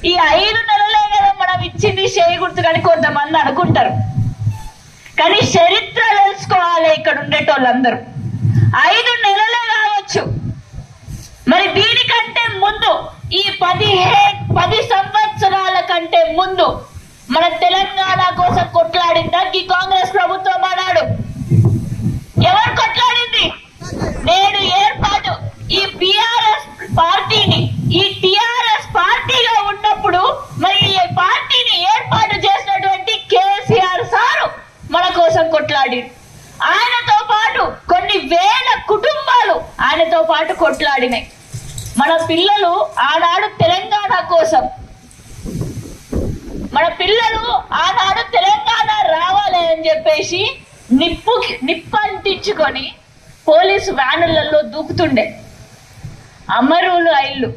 ఈ 5 నెలలే కదా మనం ఇచ్చింది చేయి గుర్తుకని కొంతమంది అనుకుంటారు. కానీ చరిత్ర తెలుసుకోవాలి ఇక్కడ ఉండేటోళ్ళందరూ. 5 నెలలే కావచ్చు, మరి దీనికంటే ముందు ఈ 10 సంవత్సరాల కంటే ముందు మన తెలంగాణ కోసం కొట్లాడిందా ఈ కాంగ్రెస్ ప్రభుత్వం అన్నాడు. ఎవరు కొట్లాడింది? నేను ఏర్పాటు ఈ బిఆర్ఎస్ పార్టీని ఈ టిఆర్ఎస్ పార్టీగా ఉన్నప్పుడు మరి ఈ పార్టీని ఏర్పాటు చేసినటువంటి కేసీఆర్ సారు మన కోసం కొట్లాడి, ఆయనతో పాటు కొన్ని వేల కుటుంబాలు ఆయనతో పాటు కొట్లాడినాయి. మన పిల్లలు ఆనాడు తెలంగాణ కోసం, మన పిల్లలు ఆనాడు తెలంగాణ రావాలి అని చెప్పేసి నిప్పంటించుకొని పోలీసు వ్యానులలో దూకుతుండే. అమరులు ఐళ్ళు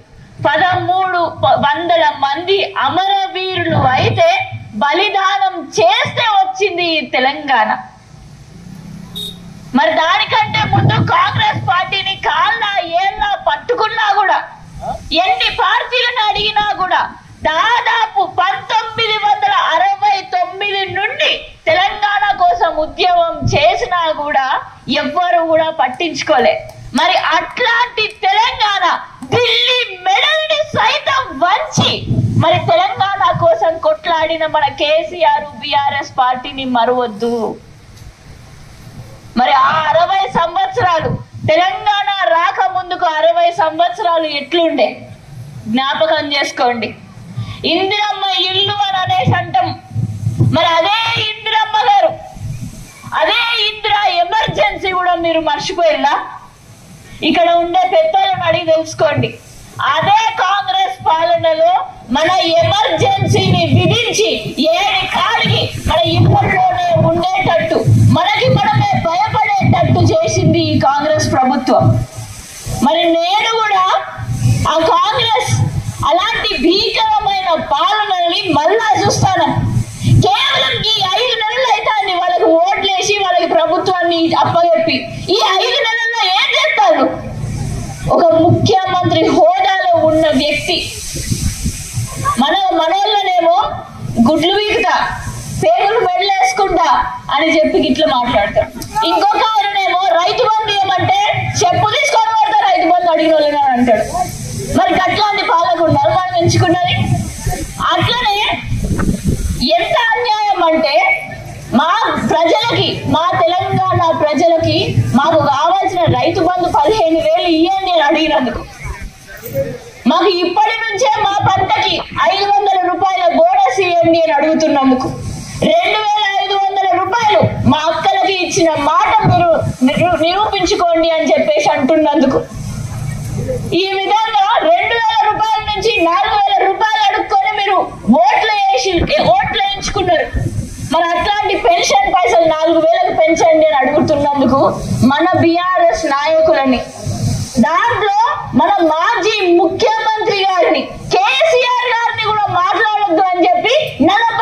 1300 మంది అమరవీరులు అయితే బలిదానం చేస్తే వచ్చింది ఈ తెలంగాణ. మరి దానికంటే ముందు కాంగ్రెస్ పార్టీని కాళ్ళ ఏళ్ళ పట్టుకున్నా కూడా, ఎన్ని పార్టీలను అడిగినా కూడా దాదాపు 1969 నుండి తెలంగాణ కోసం ఉద్యమం చేసినా కూడా ఎవ్వరు కూడా పట్టించుకోలే. మరి అట్లాంటి తెలంగాణ ఢిల్లీ మెడల్ని సైతం వంచి మరి తెలంగాణ కోసం కొట్లాడిన మన కేసీఆర్ బిఆర్ఎస్ పార్టీని మరవద్దు. మరి ఆ 60 సంవత్సరాలు తెలంగాణ రాక ముందుకు 60 సంవత్సరాలు ఎట్లుండే జ్ఞాపకం చేసుకోండి. ఇందిరమ్మ ఇల్లు అని అనేసి అంటాం. మరి అదే ఇందిరమ్మ గారు, అదే ఇందిరా ఎమర్జెన్సీ కూడా మీరు మర్చిపోయినా? ఇక్కడ ఉండే పెద్దలను అడిగి తెలుసుకోండి. అదే కాంగ్రెస్ పాలనలో మన ఎమర్జెన్సీని విధించి 7 కాడికి మన ఇళ్లలోనే ఉండేటట్టు, మనకి మనమే భయపడేటట్టు చేసింది ఈ కాంగ్రెస్ ప్రభుత్వం. మరి నేను కూడా ఆ కాంగ్రెస్ అలాంటి భీకరమైన పాలనని మళ్ళా చూస్తాను. కేవలం ఈ 5 నెలలు అయితే అన్ని వాళ్ళకి ఓట్లేసి వాళ్ళకి ప్రభుత్వాన్ని అప్పగెప్పి ఈ 5 నెలల్లో ఏం చేస్తారు? ఒక ముఖ్యమంత్రి హోదాలో ఉన్న వ్యక్తి మనోళ్ళనేమో గుడ్లు వీకుతా, పేగులు మెడలేసుకుంటా అని చెప్పి ఇట్లా మాట్లాడతారు. ఇంకొక ఆయననేమో రైతు బంధు ఏమంటే చెప్పు తీసుకొని పడతా రైతు బంధు అడిగిన వాళ్ళని అంటాడు. మరి అట్లాంటి పాలకుండా మనం ఎంచుకున్నది. అట్లనే ఎంత అన్యాయం అంటే మా ప్రజలకి, మా తెలంగాణ ప్రజలకి మాకు కావాల్సిన రైతు బంధు 15,000 ఇవ్వండి అని అడిగినందుకు, మాకు ఇప్పటి నుంచే మా పంటకి 500 రూపాయల బోనస్ ఇవ్వండి అని అడుగుతున్నందుకు, 2,500 రూపాయలు మా అక్కలకి ఇచ్చిన మాట మీరు నిరూపించుకోండి అని చెప్పేసి అంటున్నందుకు, ఈ విధంగా 2,000 రూపాయల నుంచి 4,000 రూపాయలు అడుక్కొని మీరు ఓట్లు వేయించుకున్నారు. మరి అట్లాంటి పెన్షన్ పైసలు 4,000కు పెంచండి అని అడుగుతున్నందుకు మన బిఆర్ఎస్ నాయకులని, దాంట్లో మన మాజీ ముఖ్యమంత్రి గారిని కేసీఆర్ గారిని కూడా మాట్లాడొద్దు అని చెప్పి 40